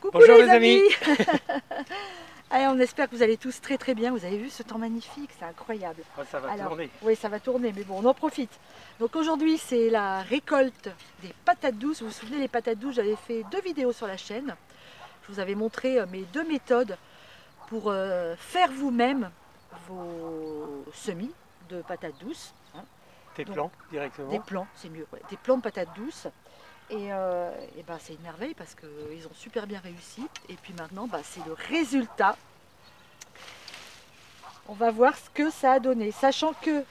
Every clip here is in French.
Coucou Bonjour les les amis. Allez, on espère que vous allez tous très très bien. Vous avez vu ce temps magnifique, c'est incroyable. Oh, ça va tourner. Oui, ça va tourner, mais bon, on en profite. Donc aujourd'hui, c'est la récolte des patates douces. Vous vous souvenez, les patates douces, j'avais fait 2 vidéos sur la chaîne. Je vous avais montré mes 2 méthodes pour faire vous-même vos semis de patates douces. Hein. Tes Donc, plans directement. des plants, c'est mieux, ouais. Des plants de patates douces. Et ben, c'est une merveille parce qu'ils ont super bien réussi. Et puis maintenant, ben, c'est le résultat. On va voir ce que ça a donné. Sachant que,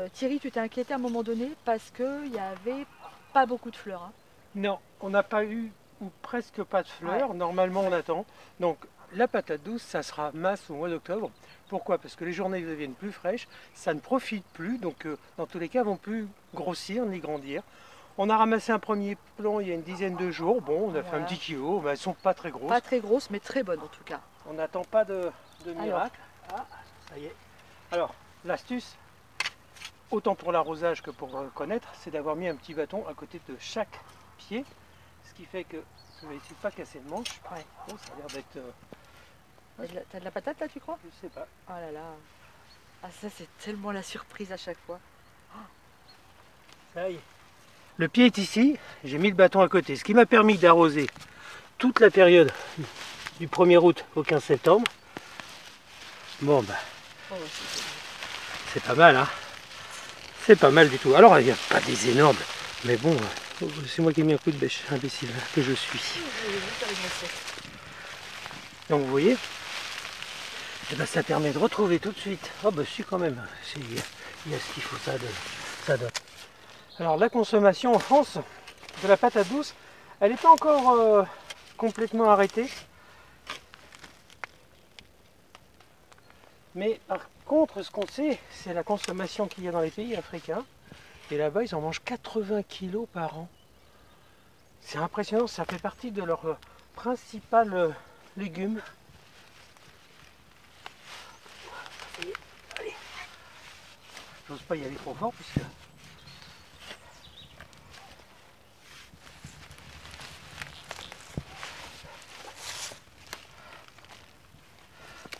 Thierry, tu t'es inquiété à un moment donné parce qu'il n'y avait pas beaucoup de fleurs. Hein. Non, on n'a pas eu ou presque pas de fleurs. Ouais. Normalement on attend. Donc la patate douce, ça sera masse au mois d'octobre. Pourquoi? Parce que les journées deviennent plus fraîches, ça ne profite plus, donc dans tous les cas, elles vont plus grossir ni grandir. On a ramassé un premier plant il y a une dizaine de jours. Bon, on a fait un petit kilo, mais elles sont pas très grosses. Pas très grosses, mais très bonnes en tout cas. On n'attend pas de miracle. Ah, ça y est. Alors, l'astuce, autant pour l'arrosage que pour connaître, c'est d'avoir mis un petit bâton à côté de chaque pied, ce qui fait que je vais essayer de pas casser le manche. Ouais. Oh, ça a l'air d'être... T'as de la patate là, tu crois? je sais pas. Oh là là. Ah, ça, c'est tellement la surprise à chaque fois. Ça y est. Le pied est ici, j'ai mis le bâton à côté, ce qui m'a permis d'arroser toute la période du 1er août au 15 septembre. Bon, bah, Oh, c'est pas mal, hein. C'est pas mal du tout. Alors, il n'y a pas des énormes, mais bon, c'est moi qui ai mis un coup de bêche, imbécile que je suis. Donc, vous voyez, eh ben, ça permet de retrouver tout de suite. Oh, bah, si, quand même, il y a ce qu'il faut, ça donne. Alors, la consommation en France de la patate douce, elle n'est pas encore complètement arrêtée. Mais par contre, ce qu'on sait, c'est la consommation qu'il y a dans les pays africains. Et là-bas, ils en mangent 80 kilos par an. C'est impressionnant, ça fait partie de leur principal légume. Allez, j'ose pas y aller trop fort puisque...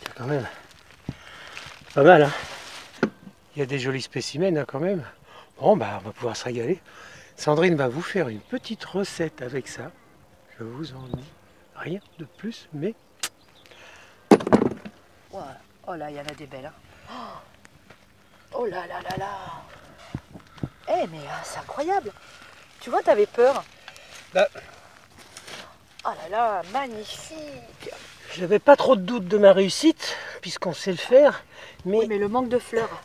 C'est quand même pas mal, hein. Il y a des jolis spécimens, hein, quand même. Bon, bah, on va pouvoir se régaler. Sandrine va vous faire une petite recette avec ça. Je vous en dis rien de plus, mais... ouais. Oh là, il y en a des belles. Hein. Oh là là là là. Eh, mais c'est incroyable. Tu vois, t'avais peur. Bah, oh là là, magnifique. j'avais pas trop de doute de ma réussite, puisqu'on sait le faire. Mais, oui, mais le manque de fleurs.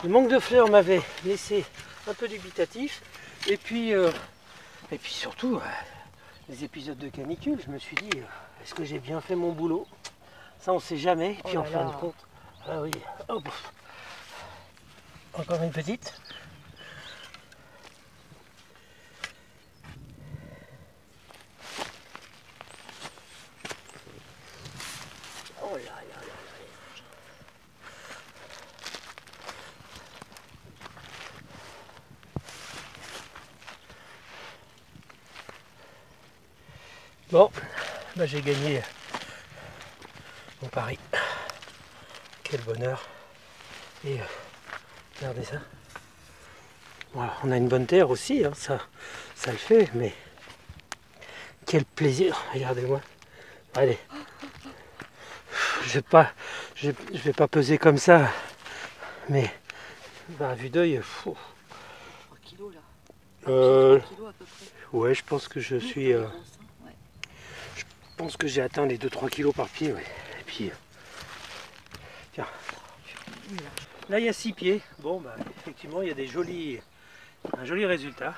le manque de fleurs m'avait laissé un peu dubitatif. Et puis surtout, les épisodes de canicule, je me suis dit, est-ce que j'ai bien fait mon boulot? Ça, on sait jamais. Et puis en fin de compte, ah oui, hop. Encore une petite. Oh là là là là. Bon, bah j'ai gagné mon pari. Quel bonheur. Et regardez ça. Voilà, on a une bonne terre aussi, hein, ça le fait, mais quel plaisir. Regardez-moi. Allez. Je vais pas peser comme ça, mais bah, à vue d'œil. 3 kilos là. 3 kilos à peu près. Ouais, je pense que je suis. Je pense que j'ai atteint les 2-3 kilos par pied, ouais. Et puis. Tiens. Là, il y a 6 pieds. Bon, bah, effectivement, il y a un joli résultat.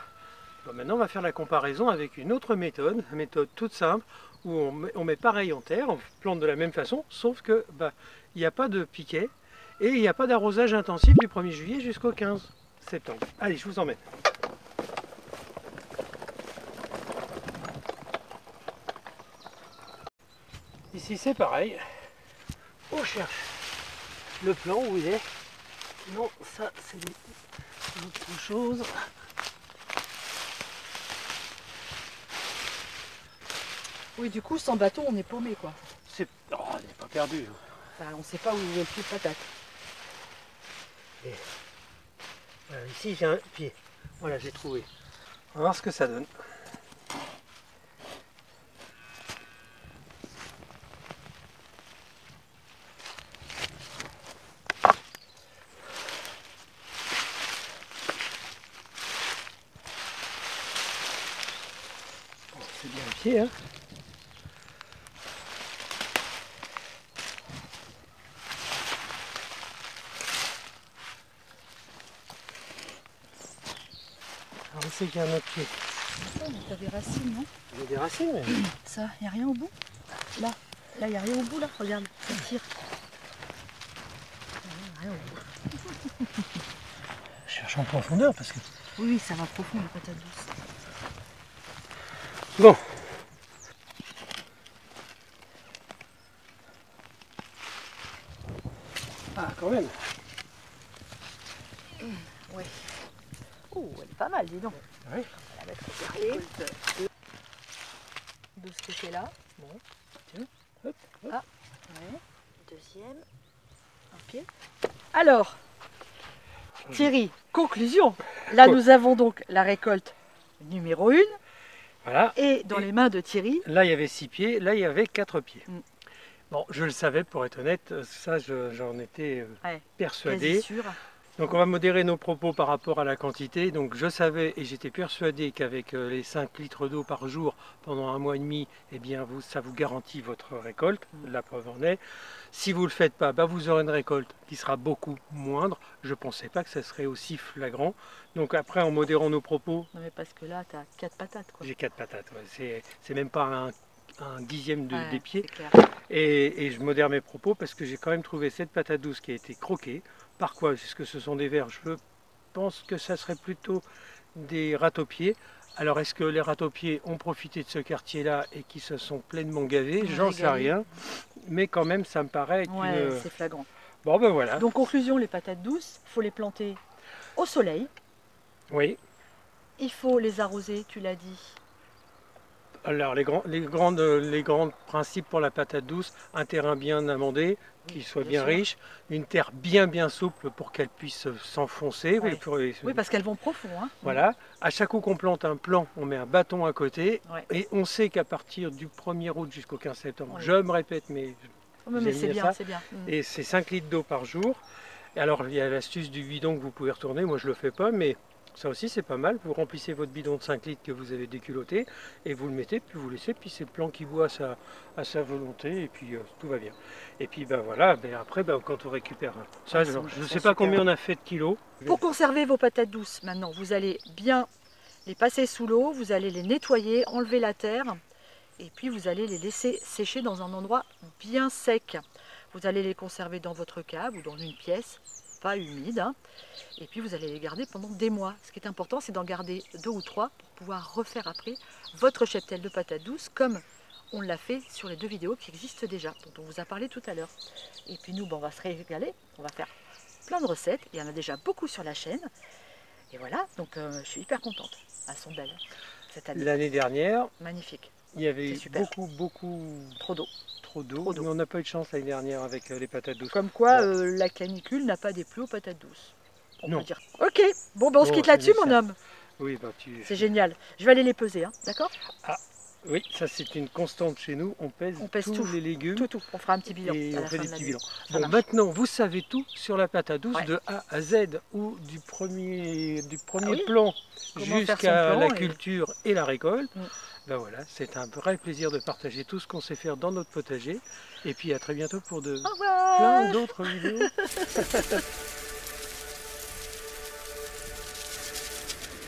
Bon, maintenant, on va faire la comparaison avec une autre méthode toute simple, où on met pareil en terre, on plante de la même façon, sauf que bah, il n'y a pas de piquet et il n'y a pas d'arrosage intensif du 1er juillet jusqu'au 15 septembre. Allez, je vous emmène. Ici, c'est pareil. On cherche le plan où il est. Non, ça, c'est autre chose. Oui, du coup, sans bâton, on est paumé, quoi. Oh, on n'est pas perdu. Enfin, on ne sait pas où est le pied de patate. Et voilà, ici j'ai un pied. Voilà, j'ai trouvé. On va voir ce que ça donne. Bon, c'est bien un pied, hein. Alors, on sait qu'il y a un autre pied. T'as des racines, non? Il y a des racines, mais... Ça, il n'y a rien au bout? Là, il n'y a rien au bout, là. Regarde, ça tire. Y a rien au bout. Je cherche en profondeur parce que... Oui, ça va profond, les patates douces. Bon. Ah, quand même. Ouais. Oh, elle est pas mal, dis donc. Oui. On va la mettre au côté. De ce côté-là. Bon. Tiens, hop, hop. Ah, ouais. Deuxième. Un pied. Alors, Thierry, conclusion. Là, nous avons donc la récolte numéro 1. Voilà. Et dans les mains de Thierry. Là, il y avait 6 pieds, là, il y avait 4 pieds. Mm. Bon, je le savais, pour être honnête, ça, j'en étais persuadé. Quasi sûr. Donc, on va modérer nos propos par rapport à la quantité. Donc, je savais et j'étais persuadé qu'avec les 5 litres d'eau par jour pendant un mois et demi, eh bien, ça vous garantit votre récolte. La preuve en est. Si vous ne le faites pas, vous aurez une récolte qui sera beaucoup moindre. Je ne pensais pas que ça serait aussi flagrant. Donc, après, en modérant nos propos... Non, mais parce que là, tu as 4 patates, quoi. J'ai 4 patates, ouais. C'est même pas un dixième des pieds. Et je modère mes propos parce que j'ai quand même trouvé cette patate douce qui a été croquée. Par quoi? Est-ce que ce sont des vers? Je pense que ça serait plutôt des râteaux-pieds. Alors est-ce que les râteaux-pieds ont profité de ce quartier-là et qui se sont pleinement gavés? J'en sais rien. Mais quand même, ça me paraît que... c'est flagrant. Bon, ben voilà. Donc conclusion, les patates douces, il faut les planter au soleil. Oui. Il faut les arroser, tu l'as dit. Alors les grands principes pour la patate douce, un terrain bien amendé, qui soit bien riche, une terre bien souple pour qu'elle puisse s'enfoncer. Ouais. Oui, parce qu'elles vont profond. Hein. Voilà. À chaque coup qu'on plante un plant, on met un bâton à côté. Ouais. Et on sait qu'à partir du 1er août jusqu'au 15 septembre, je me répète, mais c'est bien, c'est bien. Et c'est 5 litres d'eau par jour. Et alors il y a l'astuce du bidon que vous pouvez retourner, moi je le fais pas, mais... Ça aussi c'est pas mal, vous remplissez votre bidon de 5 litres que vous avez déculotté et vous le mettez, puis vous laissez, puis c'est le plant qui boit à sa volonté et puis tout va bien. Et puis voilà, après quand on récupère ça, je ne sais pas combien on a fait de kilos. Pour conserver vos patates douces maintenant, vous allez bien les passer sous l'eau, vous allez les nettoyer, enlever la terre et puis vous allez les laisser sécher dans un endroit bien sec. Vous allez les conserver dans votre cave ou dans une pièce pas humide, hein. Et puis vous allez les garder pendant des mois. Ce qui est important, c'est d'en garder 2 ou 3 pour pouvoir refaire après votre cheptel de patates douces comme on l'a fait sur les 2 vidéos qui existent déjà, dont on vous a parlé tout à l'heure. Et puis nous, on va se régaler, on va faire plein de recettes, il y en a déjà beaucoup sur la chaîne. Et voilà, donc je suis hyper contente. Elles sont belles cette année. L'année dernière, magnifique. Il y avait eu beaucoup trop d'eau. Mais on n'a pas eu de chance l'année dernière avec les patates douces. Comme quoi, la canicule n'a pas déplu aux patates douces. On peut dire. Ok, bon, on se quitte là-dessus, mon homme. Oui, c'est génial. Je vais aller les peser, hein, d'accord? Ah, oui, ça c'est une constante chez nous. On pèse tous les légumes. Tout. On fera un petit bilan. Et on fait des petits bilans. Bon, maintenant, vous savez tout sur la patate douce de A à Z, ou du premier plan jusqu'à la culture et la récolte. Ben voilà, c'est un vrai plaisir de partager tout ce qu'on sait faire dans notre potager. Et puis à très bientôt pour plein d'autres vidéos.